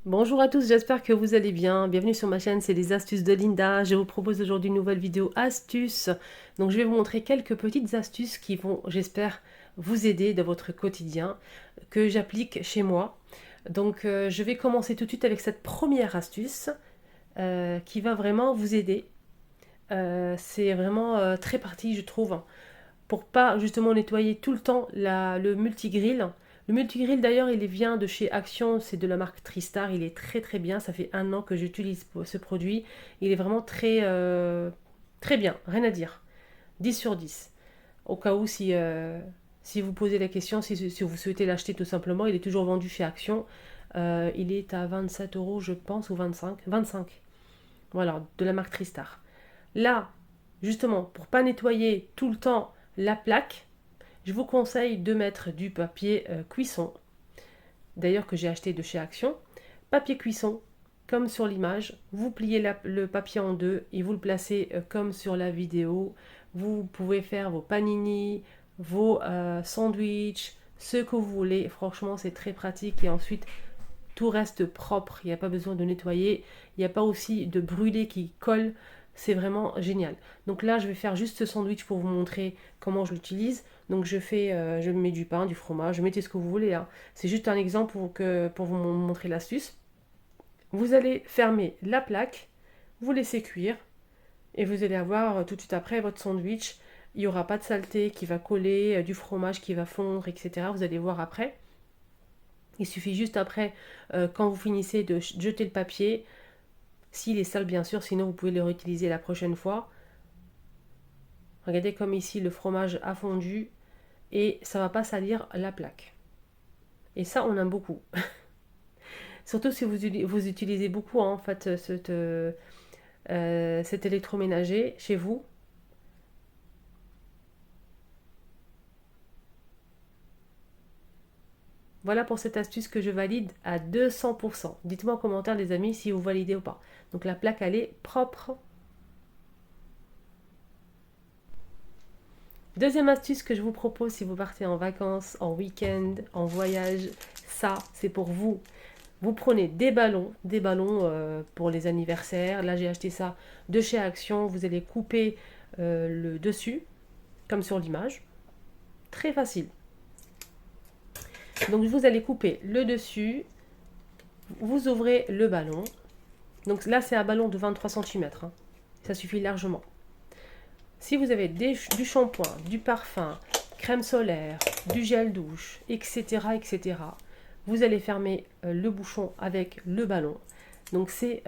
Bonjour à tous, j'espère que vous allez bien. Bienvenue sur ma chaîne, c'est les astuces de Linda. Je vous propose aujourd'hui une nouvelle vidéo astuces. Donc je vais vous montrer quelques petites astuces qui vont, j'espère, vous aider dans votre quotidien, que j'applique chez moi. Donc je vais commencer tout de suite avec cette première astuce qui va vraiment vous aider. C'est vraiment très pratique, je trouve, pour pas justement nettoyer tout le temps le multigrill. Le multigrill d'ailleurs il vient de chez Action, c'est de la marque Tristar, il est très très bien, ça fait 1 an que j'utilise ce produit, il est vraiment très bien, rien à dire, 10 sur 10. Au cas où si vous posez la question, si vous souhaitez l'acheter tout simplement, il est toujours vendu chez Action. Il est à 27 euros je pense, ou 25, voilà, de la marque Tristar. Là, justement, pour pas nettoyer tout le temps la plaque, je vous conseille de mettre du papier cuisson, d'ailleurs que j'ai acheté de chez Action. Papier cuisson, comme sur l'image, vous pliez le papier en deux et vous le placez comme sur la vidéo. Vous pouvez faire vos panini, vos sandwichs, ce que vous voulez. Franchement, c'est très pratique et ensuite tout reste propre. Il n'y a pas besoin de nettoyer. Il n'y a pas aussi de brûlé qui colle. C'est vraiment génial. Donc là, je vais faire juste ce sandwich pour vous montrer comment je l'utilise. Donc je mets du pain, du fromage, mettez ce que vous voulez, hein. C'est juste un exemple pour vous montrer l'astuce. Vous allez fermer la plaque, vous laissez cuire et vous allez avoir tout de suite après votre sandwich. Il n'y aura pas de saleté qui va coller, du fromage qui va fondre, etc. Vous allez voir après. Il suffit juste après, quand vous finissez, de jeter le papier. S'il est sale, bien sûr, sinon vous pouvez le réutiliser la prochaine fois. Regardez comme ici, le fromage a fondu et ça ne va pas salir la plaque. Et ça, on aime beaucoup. Surtout si vous utilisez beaucoup, hein, en fait, cet électroménager chez vous. Voilà pour cette astuce que je valide à 200%. Dites-moi en commentaire, les amis, si vous validez ou pas. Donc la plaque, elle est propre. Deuxième astuce que je vous propose si vous partez en vacances, en week-end, en voyage, ça, c'est pour vous. Vous prenez des ballons pour les anniversaires. Là, j'ai acheté ça de chez Action. Vous allez couper le dessus, comme sur l'image. Très facile. Donc, vous allez couper le dessus. Vous ouvrez le ballon. Donc là, c'est un ballon de 23 cm, hein. Ça suffit largement. Si vous avez du shampoing, du parfum, crème solaire, du gel douche, etc., etc., vous allez fermer le bouchon avec le ballon. Donc c'est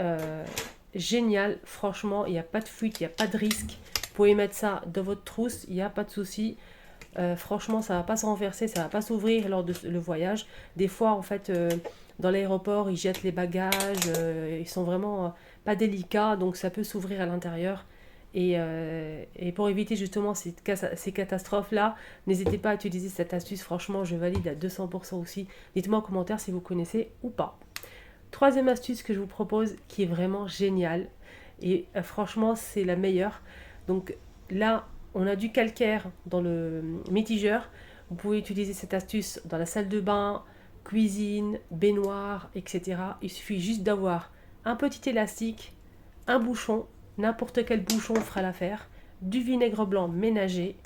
génial, franchement, il n'y a pas de fuite, il n'y a pas de risque. Vous pouvez mettre ça dans votre trousse, il n'y a pas de souci. Franchement, ça ne va pas se renverser, ça ne va pas s'ouvrir lors de le voyage. Des fois, en fait, dans l'aéroport, ils jettent les bagages, ils sont vraiment pas délicats, donc ça peut s'ouvrir à l'intérieur. Et pour éviter justement ces catastrophes-là, n'hésitez pas à utiliser cette astuce. Franchement, je valide à 200% aussi. Dites-moi en commentaire si vous connaissez ou pas. Troisième astuce que je vous propose qui est vraiment géniale. Et franchement, c'est la meilleure. Donc là, on a du calcaire dans le mitigeur. Vous pouvez utiliser cette astuce dans la salle de bain, cuisine, baignoire, etc. Il suffit juste d'avoir un petit élastique, un bouchon, n'importe quel bouchon fera l'affaire, du vinaigre blanc ménager,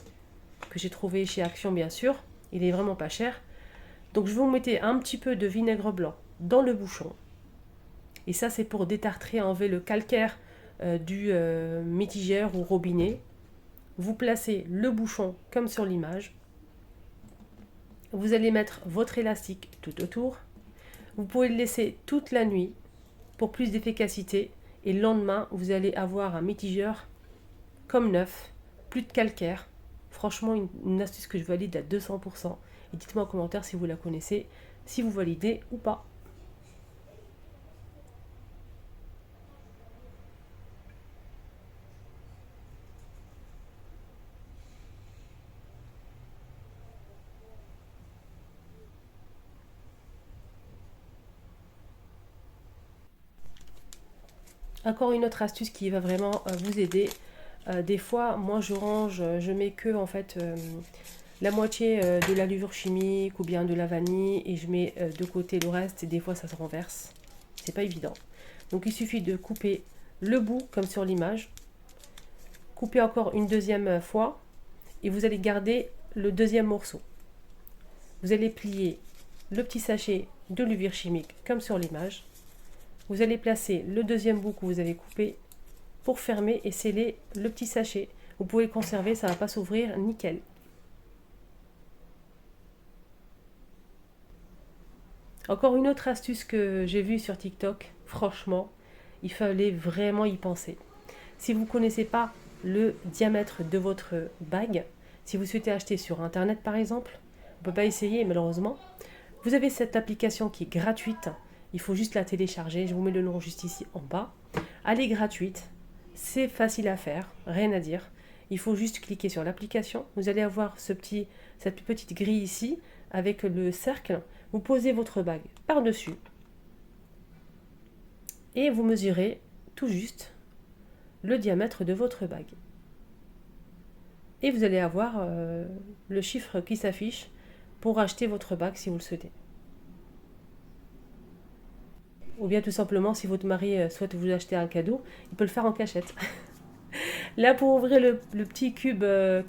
que j'ai trouvé chez Action bien sûr, il est vraiment pas cher. Donc je vais vous mettre un petit peu de vinaigre blanc dans le bouchon. Et ça c'est pour détartrer, enlever le calcaire du mitigeur ou robinet. Vous placez le bouchon comme sur l'image. Vous allez mettre votre élastique tout autour. Vous pouvez le laisser toute la nuit pour plus d'efficacité. Et le lendemain, vous allez avoir un mitigeur comme neuf, plus de calcaire. Franchement, une astuce que je valide à 200%. Et dites-moi en commentaire si vous la connaissez, si vous validez ou pas. Encore une autre astuce qui va vraiment vous aider. Des fois, moi je range, je mets que en fait la moitié de la levure chimique ou bien de la vanille et je mets de côté le reste et des fois ça se renverse. c'est pas évident. Donc il suffit de couper le bout comme sur l'image, couper encore une deuxième fois et vous allez garder le deuxième morceau. Vous allez plier le petit sachet de levure chimique comme sur l'image. Vous allez placer le deuxième bout que vous avez coupé pour fermer et sceller le petit sachet. Vous pouvez le conserver, ça ne va pas s'ouvrir, nickel. Encore une autre astuce que j'ai vue sur TikTok, franchement, il fallait vraiment y penser. Si vous ne connaissez pas le diamètre de votre bague, si vous souhaitez acheter sur internet par exemple, on ne peut pas essayer malheureusement, vous avez cette application qui est gratuite, il faut juste la télécharger, je vous mets le nom juste ici en bas. Elle est gratuite, c'est facile à faire, rien à dire. Il faut juste cliquer sur l'application, vous allez avoir cette petite grille ici avec le cercle. Vous posez votre bague par-dessus et vous mesurez tout juste le diamètre de votre bague. Et vous allez avoir le chiffre qui s'affiche pour acheter votre bague si vous le souhaitez. Ou bien tout simplement, si votre mari souhaite vous acheter un cadeau, il peut le faire en cachette. Là, pour ouvrir le petit cube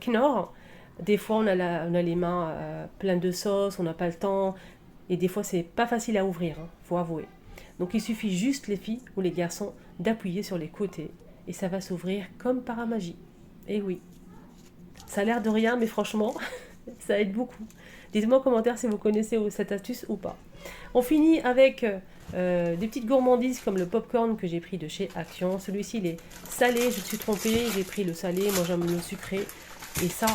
Knorr, des fois on a les mains pleines de sauce, on n'a pas le temps. Et des fois, c'est pas facile à ouvrir, hein, faut avouer. Donc, il suffit juste, les filles ou les garçons, d'appuyer sur les côtés. Et ça va s'ouvrir comme par magie. Et oui. Ça a l'air de rien, mais franchement, ça aide beaucoup. Dites-moi en commentaire si vous connaissez cette astuce ou pas. On finit avec des petites gourmandises comme le popcorn que j'ai pris de chez Action. Celui-ci, il est salé, je me suis trompée. J'ai pris le salé, moi j'aime le sucré. Et ça,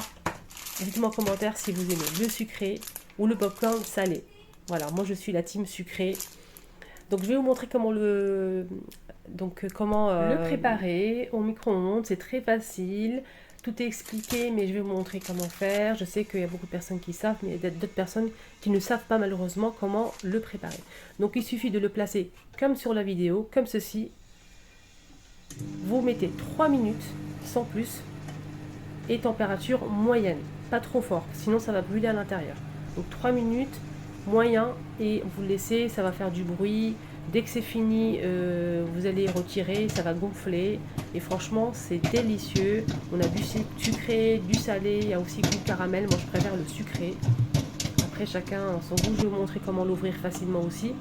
dites-moi en commentaire si vous aimez le sucré ou le popcorn salé. Voilà, moi je suis la team sucrée. Donc je vais vous montrer comment le préparer au micro-ondes. C'est très facile. Tout est expliqué, mais je vais vous montrer comment faire. Je sais qu'il y a beaucoup de personnes qui savent, mais il y a d'autres personnes qui ne savent pas malheureusement comment le préparer. Donc il suffit de le placer comme sur la vidéo, comme ceci. Vous mettez 3 minutes, sans plus, et température moyenne. Pas trop fort, sinon ça va brûler à l'intérieur. Donc 3 minutes. Moyen, et vous le laissez, ça va faire du bruit. Dès que c'est fini, vous allez retirer, ça va gonfler et franchement c'est délicieux. On a du sucré, du salé, il y a aussi goût caramel. Moi je préfère le sucré, après chacun son goût. Je vais vous montrer comment l'ouvrir facilement aussi.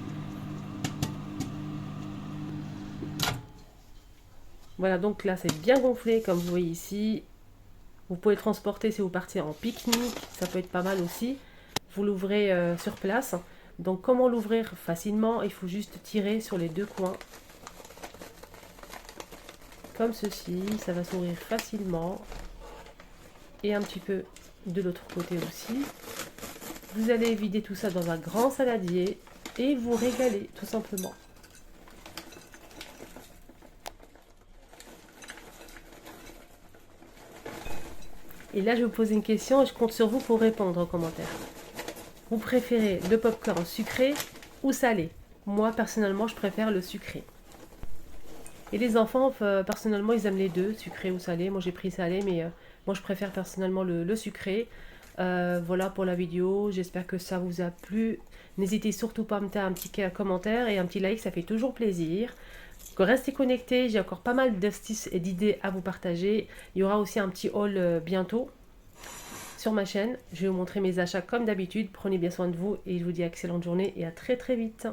Voilà, donc là c'est bien gonflé comme vous voyez ici. Vous pouvez le transporter si vous partez en pique-nique, ça peut être pas mal aussi. Vous l'ouvrez sur place. Donc comment l'ouvrir facilement? Il faut juste tirer sur les deux coins. Comme ceci, ça va s'ouvrir facilement. Et un petit peu de l'autre côté aussi. Vous allez vider tout ça dans un grand saladier et vous régaler tout simplement. Et là je vais vous poser une question et je compte sur vous pour répondre en commentaire. Vous préférez le popcorn sucré ou salé? Moi, personnellement, je préfère le sucré. Et les enfants, personnellement, ils aiment les deux, sucré ou salé. Moi, j'ai pris salé, mais moi, je préfère personnellement le sucré. Voilà pour la vidéo. J'espère que ça vous a plu. N'hésitez surtout pas à me faire un petit commentaire et un petit like, ça fait toujours plaisir. Restez connectés, j'ai encore pas mal d'astuces et d'idées à vous partager. Il y aura aussi un petit haul bientôt sur ma chaîne. Je vais vous montrer mes achats comme d'habitude. Prenez bien soin de vous et je vous dis excellente journée et à très très vite.